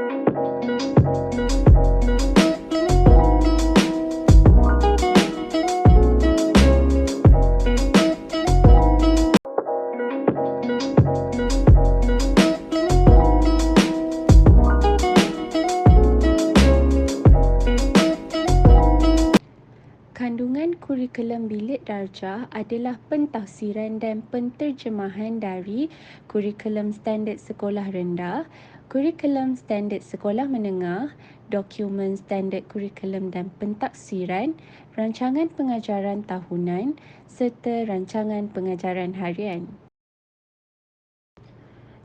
Kandungan kurikulum bilik darjah adalah pentafsiran dan penterjemahan dari kurikulum standard sekolah rendah, kurikulum standard sekolah menengah, dokumen standard kurikulum dan pentaksiran, rancangan pengajaran tahunan serta rancangan pengajaran harian.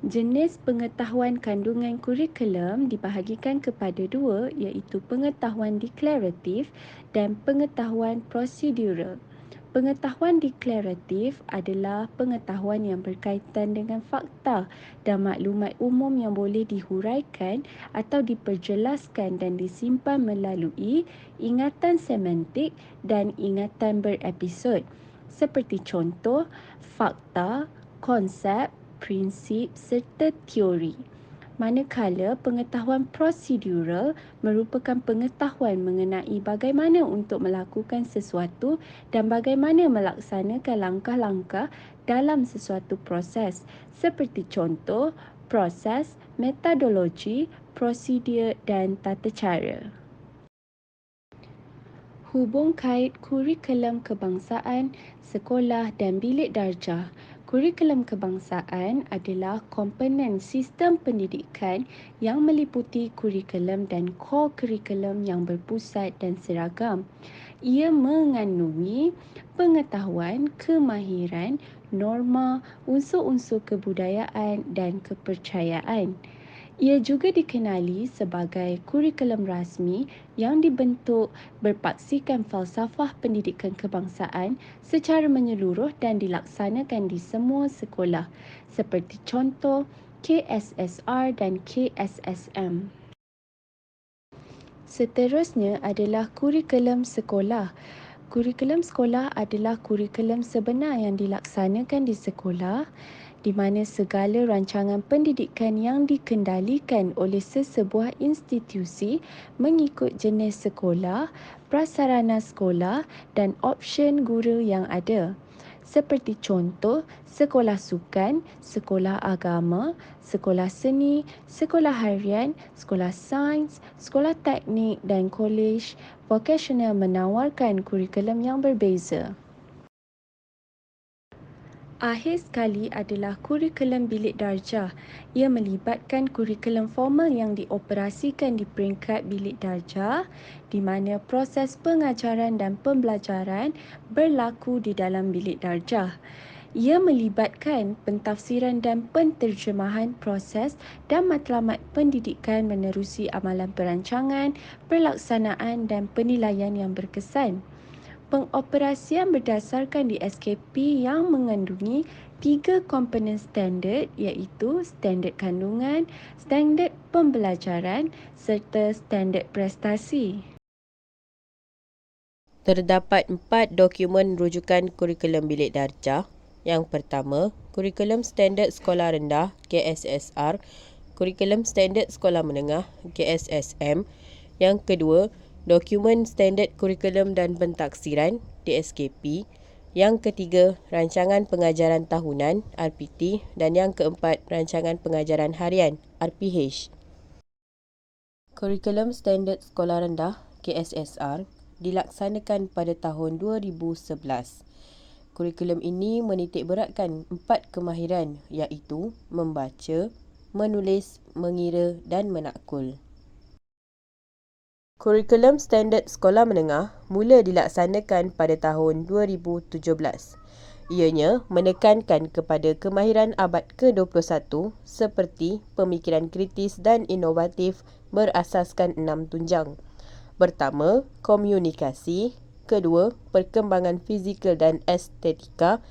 Jenis pengetahuan kandungan kurikulum dibahagikan kepada dua, iaitu pengetahuan deklaratif dan pengetahuan prosedural. Pengetahuan deklaratif adalah pengetahuan yang berkaitan dengan fakta dan maklumat umum yang boleh dihuraikan atau diperjelaskan dan disimpan melalui ingatan semantik dan ingatan berepisod. Seperti contoh, fakta, konsep, prinsip serta teori. Manakala pengetahuan prosedural merupakan pengetahuan mengenai bagaimana untuk melakukan sesuatu dan bagaimana melaksanakan langkah-langkah dalam sesuatu proses. Seperti contoh, proses, metodologi, prosedur dan tata cara. Hubung kait kurikulum kebangsaan, sekolah dan bilik darjah. Kurikulum kebangsaan adalah komponen sistem pendidikan yang meliputi kurikulum dan core kurikulum yang berpusat dan seragam. Ia mengandungi pengetahuan, kemahiran, norma, unsur-unsur kebudayaan dan kepercayaan. Ia juga dikenali sebagai kurikulum rasmi yang dibentuk berpaksikan falsafah pendidikan kebangsaan secara menyeluruh dan dilaksanakan di semua sekolah, seperti contoh KSSR dan KSSM. Seterusnya adalah kurikulum sekolah. Kurikulum sekolah adalah kurikulum sebenar yang dilaksanakan di sekolah, di mana segala rancangan pendidikan yang dikendalikan oleh sesebuah institusi mengikut jenis sekolah, prasarana sekolah dan option guru yang ada. Seperti contoh, sekolah sukan, sekolah agama, sekolah seni, sekolah harian, sekolah sains, sekolah teknik dan kolej vokasional menawarkan kurikulum yang berbeza. Akhir sekali adalah kurikulum bilik darjah. Ia melibatkan kurikulum formal yang dioperasikan di peringkat bilik darjah, di mana proses pengajaran dan pembelajaran berlaku di dalam bilik darjah. Ia melibatkan pentafsiran dan penterjemahan proses dan matlamat pendidikan menerusi amalan perancangan, pelaksanaan dan penilaian yang berkesan. Pengoperasian berdasarkan di SKP yang mengandungi 3 komponen standard, iaitu standard kandungan, standard pembelajaran serta standard prestasi. Terdapat 4 dokumen rujukan kurikulum bilik darjah. Yang pertama, kurikulum standard sekolah rendah KSSR, kurikulum standard sekolah menengah KSSM. Yang kedua, dokumen standard kurikulum dan pentaksiran DSKP. Yang ketiga, rancangan pengajaran tahunan RPT dan yang keempat, rancangan pengajaran harian RPH. Kurikulum standard sekolah rendah KSSR dilaksanakan pada tahun 2011. Kurikulum ini menitikberatkan 4 kemahiran, iaitu membaca, menulis, mengira dan menakul. Kurikulum standard sekolah menengah mula dilaksanakan pada tahun 2017. Ianya menekankan kepada kemahiran abad ke-21 seperti pemikiran kritis dan inovatif berasaskan 6 tunjang. Pertama, komunikasi. Kedua, perkembangan fizikal dan estetika.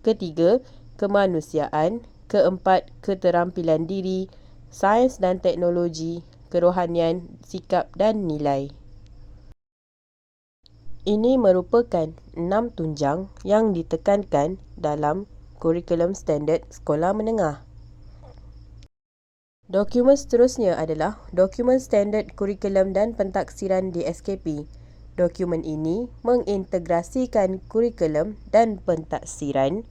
Ketiga, kemanusiaan. Keempat, keterampilan diri, sains dan teknologi, kerohanian, sikap dan nilai. Ini merupakan 6 tunjang yang ditekankan dalam kurikulum standard sekolah menengah. Dokumen seterusnya adalah Dokumen Standard Kurikulum dan Pentaksiran DSKP. Dokumen ini mengintegrasikan kurikulum dan pentaksiran.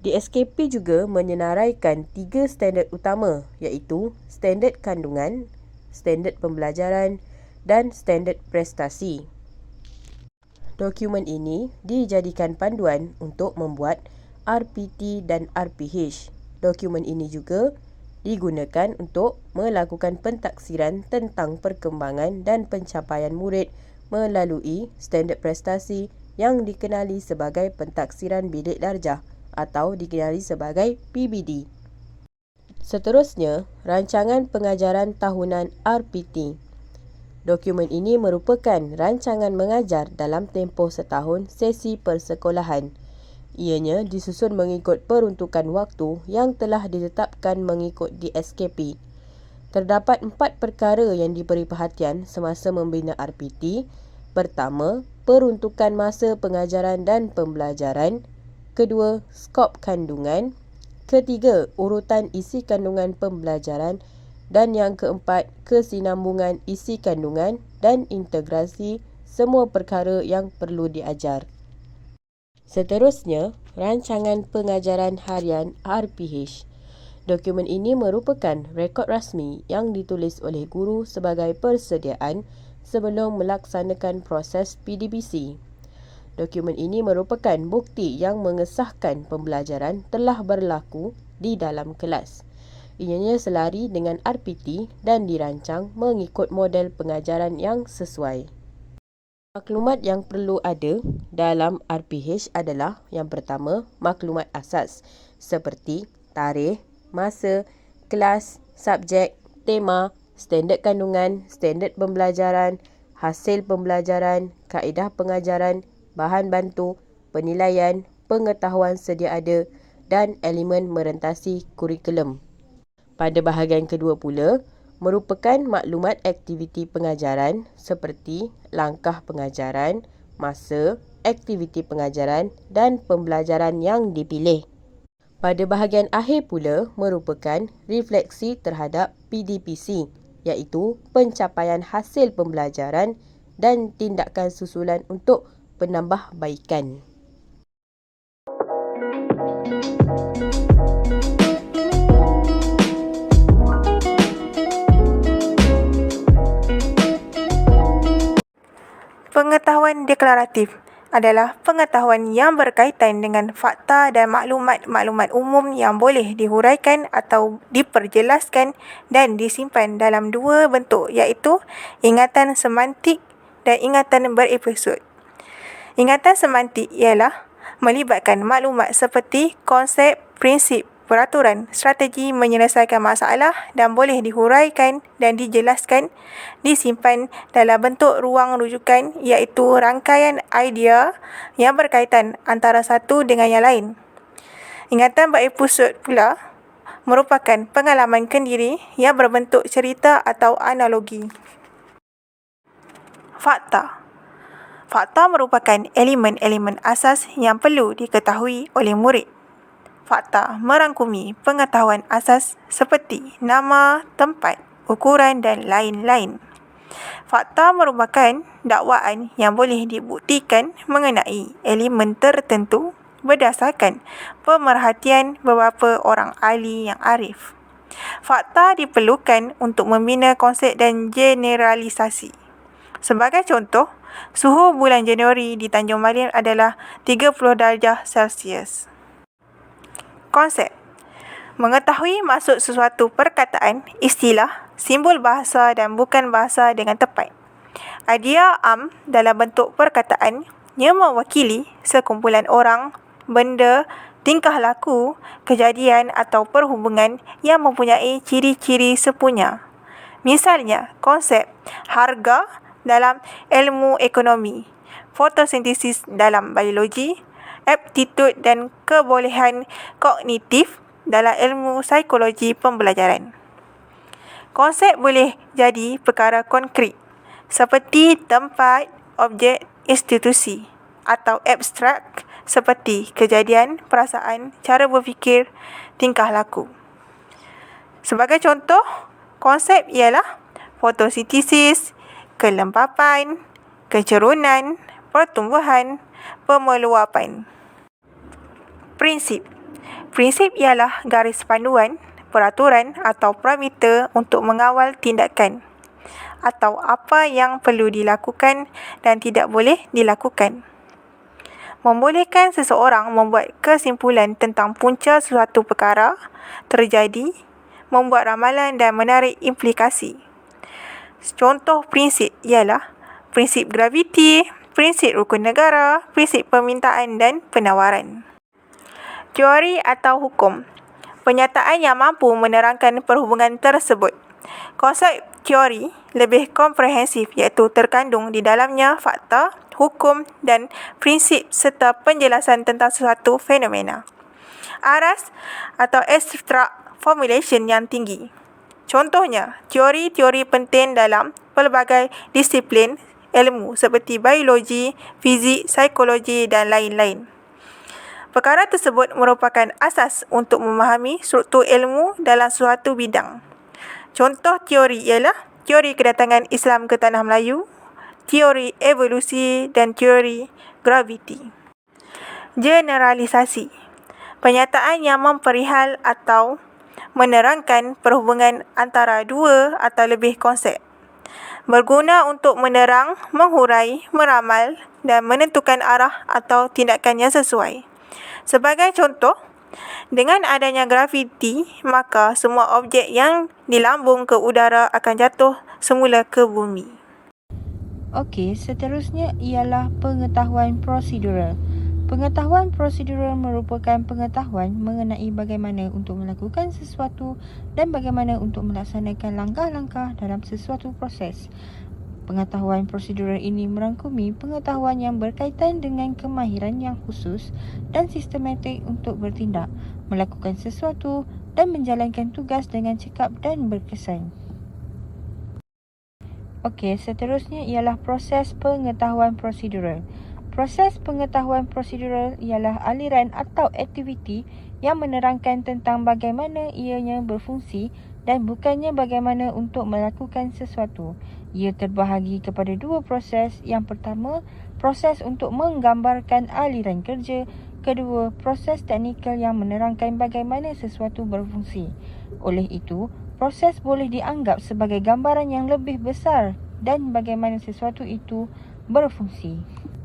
DSKP juga menyenaraikan 3 standard utama iaitu standard kandungan, standard pembelajaran dan standard prestasi. Dokumen ini dijadikan panduan untuk membuat RPT dan RPH. Dokumen ini juga digunakan untuk melakukan pentaksiran tentang perkembangan dan pencapaian murid melalui standard prestasi yang dikenali sebagai pentaksiran bilik darjah atau dikenali sebagai PBD. Seterusnya, rancangan pengajaran tahunan RPT. Dokumen ini merupakan rancangan mengajar dalam tempoh setahun sesi persekolahan. Ianya disusun mengikut peruntukan waktu yang telah ditetapkan mengikut DSKP. Terdapat 4 perkara yang diberi perhatian semasa membina RPT. Pertama, peruntukan masa pengajaran dan pembelajaran. Kedua, skop kandungan. Ketiga, urutan isi kandungan pembelajaran. Dan yang keempat, kesinambungan isi kandungan dan integrasi semua perkara yang perlu diajar. Seterusnya, rancangan pengajaran harian RPH. Dokumen ini merupakan rekod rasmi yang ditulis oleh guru sebagai persediaan sebelum melaksanakan proses PDBC. Dokumen ini merupakan bukti yang mengesahkan pembelajaran telah berlaku di dalam kelas. Ianya selari dengan RPT dan dirancang mengikut model pengajaran yang sesuai. Maklumat yang perlu ada dalam RPH adalah yang pertama, maklumat asas seperti tarikh, masa, kelas, subjek, tema, standard kandungan, standard pembelajaran, hasil pembelajaran, kaedah pengajaran, bahan bantu, penilaian, pengetahuan sedia ada dan elemen merentasi kurikulum. Pada bahagian kedua pula, merupakan maklumat aktiviti pengajaran seperti langkah pengajaran, masa, aktiviti pengajaran dan pembelajaran yang dipilih. Pada bahagian akhir pula merupakan refleksi terhadap PDPC iaitu pencapaian hasil pembelajaran dan tindakan susulan untuk penambahbaikan. Pengetahuan deklaratif adalah pengetahuan yang berkaitan dengan fakta dan maklumat-maklumat umum yang boleh dihuraikan atau diperjelaskan dan disimpan dalam 2 bentuk iaitu ingatan semantik dan ingatan berepisod. Ingatan semantik ialah melibatkan maklumat seperti konsep, prinsip, peraturan, strategi menyelesaikan masalah dan boleh dihuraikan dan dijelaskan, disimpan dalam bentuk ruang rujukan iaitu rangkaian idea yang berkaitan antara satu dengan yang lain. Ingatan berepisod pula merupakan pengalaman kendiri yang berbentuk cerita atau analogi. Fakta. Fakta merupakan elemen-elemen asas yang perlu diketahui oleh murid. Fakta merangkumi pengetahuan asas seperti nama, tempat, ukuran dan lain-lain. Fakta merupakan dakwaan yang boleh dibuktikan mengenai elemen tertentu berdasarkan pemerhatian beberapa orang ahli yang arif. Fakta diperlukan untuk membina konsep dan generalisasi. Sebagai contoh, suhu bulan Januari di Tanjung Malim adalah 30 darjah Celsius. Konsep. Mengetahui maksud sesuatu perkataan, istilah, simbol bahasa dan bukan bahasa dengan tepat. Idea am dalam bentuk perkataan yang mewakili sekumpulan orang, benda, tingkah laku, kejadian atau perhubungan yang mempunyai ciri-ciri sepunya. Misalnya, konsep harga dalam ilmu ekonomi, fotosintesis dalam biologi, aptitude dan kebolehan kognitif dalam ilmu psikologi pembelajaran. Konsep boleh jadi perkara konkret seperti tempat, objek, institusi atau abstrak seperti kejadian, perasaan, cara berfikir, tingkah laku. Sebagai contoh, konsep ialah fotosintesis, kelembapan, kecerunan, pertumbuhan, pemeluapan. Prinsip. Prinsip ialah garis panduan, peraturan atau parameter untuk mengawal tindakan atau apa yang perlu dilakukan dan tidak boleh dilakukan. Membolehkan seseorang membuat kesimpulan tentang punca suatu perkara terjadi, membuat ramalan dan menarik implikasi. Contoh prinsip ialah prinsip graviti, prinsip rukun negara, prinsip permintaan dan penawaran. Teori atau hukum. Penyataan yang mampu menerangkan perhubungan tersebut. Konsep teori lebih komprehensif iaitu terkandung di dalamnya fakta, hukum dan prinsip serta penjelasan tentang sesuatu fenomena. Aras atau abstract formulation yang tinggi. Contohnya, teori-teori penting dalam pelbagai disiplin ilmu seperti biologi, fizik, psikologi dan lain-lain. Perkara tersebut merupakan asas untuk memahami struktur ilmu dalam suatu bidang. Contoh teori ialah teori kedatangan Islam ke Tanah Melayu, teori evolusi dan teori graviti. Generalisasi. Penyataan yang memperihal atau menerangkan perhubungan antara dua atau lebih konsep. Berguna untuk menerang, menghurai, meramal dan menentukan arah atau tindakan yang sesuai. Sebagai contoh, dengan adanya graviti, maka semua objek yang dilambung ke udara akan jatuh semula ke bumi. Okey, seterusnya ialah pengetahuan prosedural. Pengetahuan prosedural merupakan pengetahuan mengenai bagaimana untuk melakukan sesuatu dan bagaimana untuk melaksanakan langkah-langkah dalam sesuatu proses. Pengetahuan prosedural ini merangkumi pengetahuan yang berkaitan dengan kemahiran yang khusus dan sistematik untuk bertindak, melakukan sesuatu dan menjalankan tugas dengan cekap dan berkesan. Okey, seterusnya ialah proses pengetahuan prosedural. Proses pengetahuan prosedural ialah aliran atau aktiviti yang menerangkan tentang bagaimana ianya berfungsi dan bukannya bagaimana untuk melakukan sesuatu. Ia terbahagi kepada dua proses. Yang pertama, proses untuk menggambarkan aliran kerja. Kedua, proses teknikal yang menerangkan bagaimana sesuatu berfungsi. Oleh itu, proses boleh dianggap sebagai gambaran yang lebih besar dan bagaimana sesuatu itu berfungsi.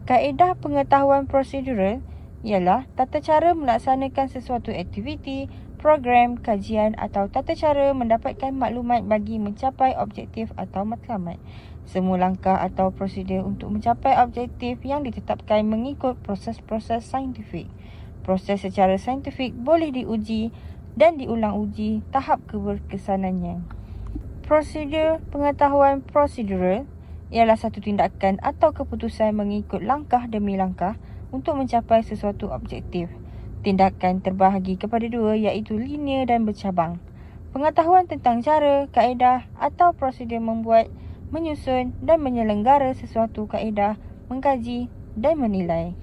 Kaedah pengetahuan prosedural ialah tata cara melaksanakan sesuatu aktiviti, program, kajian atau tata cara mendapatkan maklumat bagi mencapai objektif atau matlamat. Semua langkah atau prosedur untuk mencapai objektif yang ditetapkan mengikut proses-proses saintifik. Proses secara saintifik boleh diuji dan diulang uji tahap keberkesanannya. Prosedur pengetahuan prosedural ialah satu tindakan atau keputusan mengikut langkah demi langkah untuk mencapai sesuatu objektif. Tindakan terbahagi kepada dua iaitu linear dan bercabang. Pengetahuan tentang cara, kaedah atau prosedur membuat, menyusun dan menyelenggara sesuatu kaedah, mengkaji dan menilai.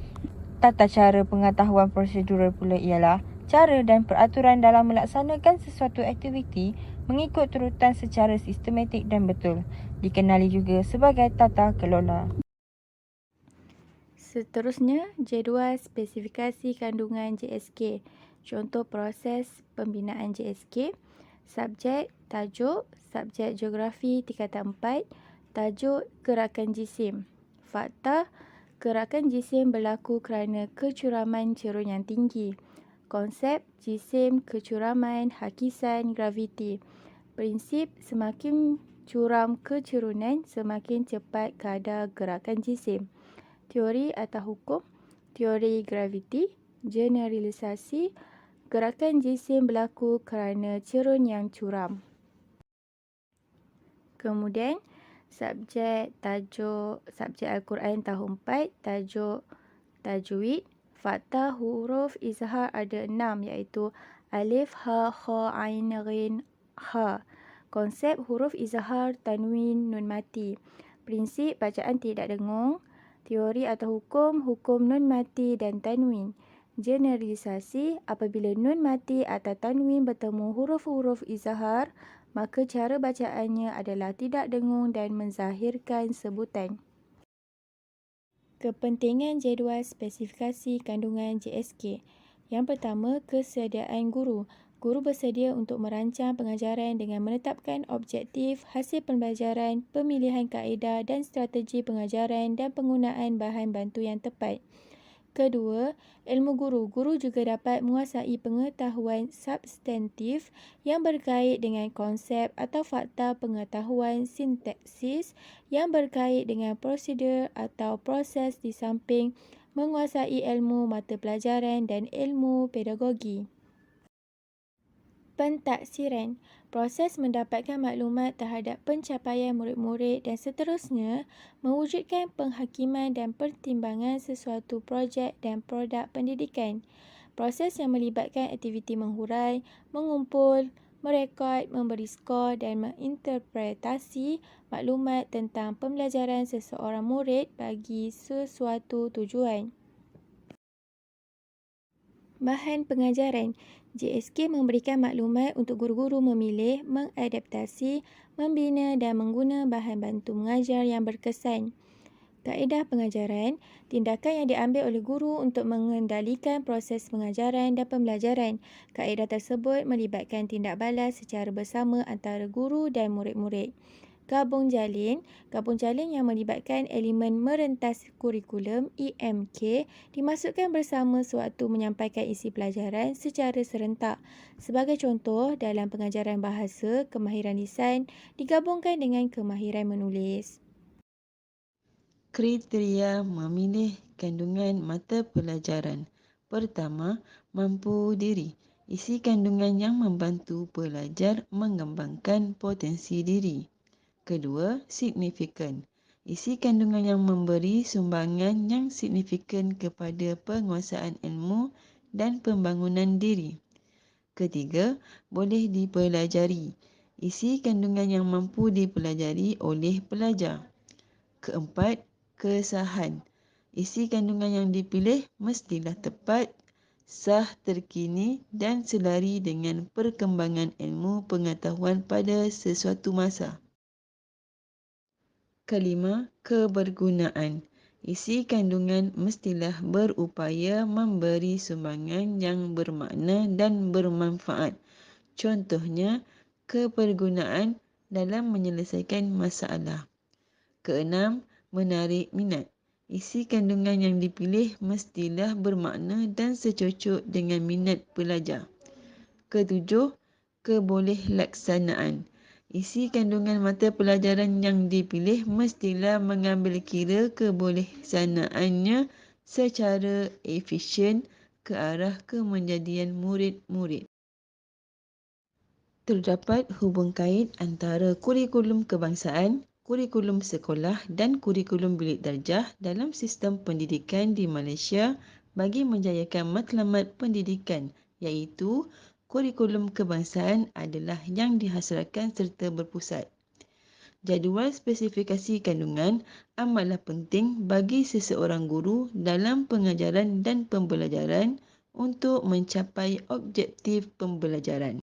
Tata cara pengetahuan prosedural pula ialah cara dan peraturan dalam melaksanakan sesuatu aktiviti mengikut turutan secara sistematik dan betul. Dikenali juga sebagai tata kelola. Seterusnya, jadual spesifikasi kandungan JSK. Contoh proses pembinaan JSK. Subjek, tajuk, subjek geografi tingkatan 4, tajuk gerakan jisim. Fakta, gerakan jisim berlaku kerana kecuraman cerun yang tinggi. Konsep, jisim, kecuraman, hakisan, graviti. Prinsip, semakin curam kecerunan, semakin cepat kadar gerakan jisim. Teori atau hukum, teori graviti, generalisasi, gerakan jisim berlaku kerana cerun yang curam. Kemudian, subjek tajuk, subjek Al-Quran tahun 4, tajuk tajwid. Fakta huruf izhar ada 6 iaitu alif, ha, kha, ain, ghin, ha. Konsep huruf izhar, tanwin, nun mati. Prinsip bacaan tidak dengung. Teori atau hukum, hukum nun mati dan tanwin. Generalisasi, apabila nun mati atau tanwin bertemu huruf-huruf izhar, maka cara bacaannya adalah tidak dengung dan menzahirkan sebutan. Kepentingan jadual spesifikasi kandungan JSK. Yang pertama, kesediaan guru. Guru bersedia untuk merancang pengajaran dengan menetapkan objektif, hasil pembelajaran, pemilihan kaedah dan strategi pengajaran dan penggunaan bahan bantu yang tepat. Kedua, ilmu guru. Guru juga dapat menguasai pengetahuan substantif yang berkait dengan konsep atau fakta pengetahuan sintaksis yang berkait dengan prosedur atau proses di samping menguasai ilmu mata pelajaran dan ilmu pedagogi. Pentaksiran, proses mendapatkan maklumat terhadap pencapaian murid-murid dan seterusnya mewujudkan penghakiman dan pertimbangan sesuatu projek dan produk pendidikan. Proses yang melibatkan aktiviti menghurai, mengumpul, merekod, memberi skor dan menginterpretasi maklumat tentang pembelajaran seseorang murid bagi sesuatu tujuan. Bahan pengajaran. JSK memberikan maklumat untuk guru-guru memilih, mengadaptasi, membina dan mengguna bahan bantu mengajar yang berkesan. Kaedah pengajaran, tindakan yang diambil oleh guru untuk mengendalikan proses pengajaran dan pembelajaran. Kaedah tersebut melibatkan tindak balas secara bersama antara guru dan murid-murid. Gabung jalin yang melibatkan elemen merentas kurikulum EMK dimasukkan bersama sewaktu menyampaikan isi pelajaran secara serentak. Sebagai contoh, dalam pengajaran bahasa, kemahiran lisan digabungkan dengan kemahiran menulis. Kriteria memilih kandungan mata pelajaran. Pertama, mampu diri. Isi kandungan yang membantu pelajar mengembangkan potensi diri. Kedua, signifikan. Isi kandungan yang memberi sumbangan yang signifikan kepada penguasaan ilmu dan pembangunan diri. Ketiga, boleh dipelajari. Isi kandungan yang mampu dipelajari oleh pelajar. Keempat, kesahan. Isi kandungan yang dipilih mestilah tepat, sah, terkini dan selari dengan perkembangan ilmu pengetahuan pada sesuatu masa. Kelima, kebergunaan. Isi kandungan mestilah berupaya memberi sumbangan yang bermakna dan bermanfaat. Contohnya, kebergunaan dalam menyelesaikan masalah. Keenam, menarik minat. Isi kandungan yang dipilih mestilah bermakna dan secocok dengan minat pelajar. Ketujuh, kebolehilaksanaan. Isi kandungan mata pelajaran yang dipilih mestilah mengambil kira kebolehaksanaannya secara efisien ke arah kemenjadian murid-murid. Terdapat hubung kait antara kurikulum kebangsaan, kurikulum sekolah dan kurikulum bilik darjah dalam sistem pendidikan di Malaysia bagi menjayakan matlamat pendidikan, iaitu kurikulum kebangsaan adalah yang dihasratkan serta berpusat. Jadual spesifikasi kandungan amatlah penting bagi seseorang guru dalam pengajaran dan pembelajaran untuk mencapai objektif pembelajaran.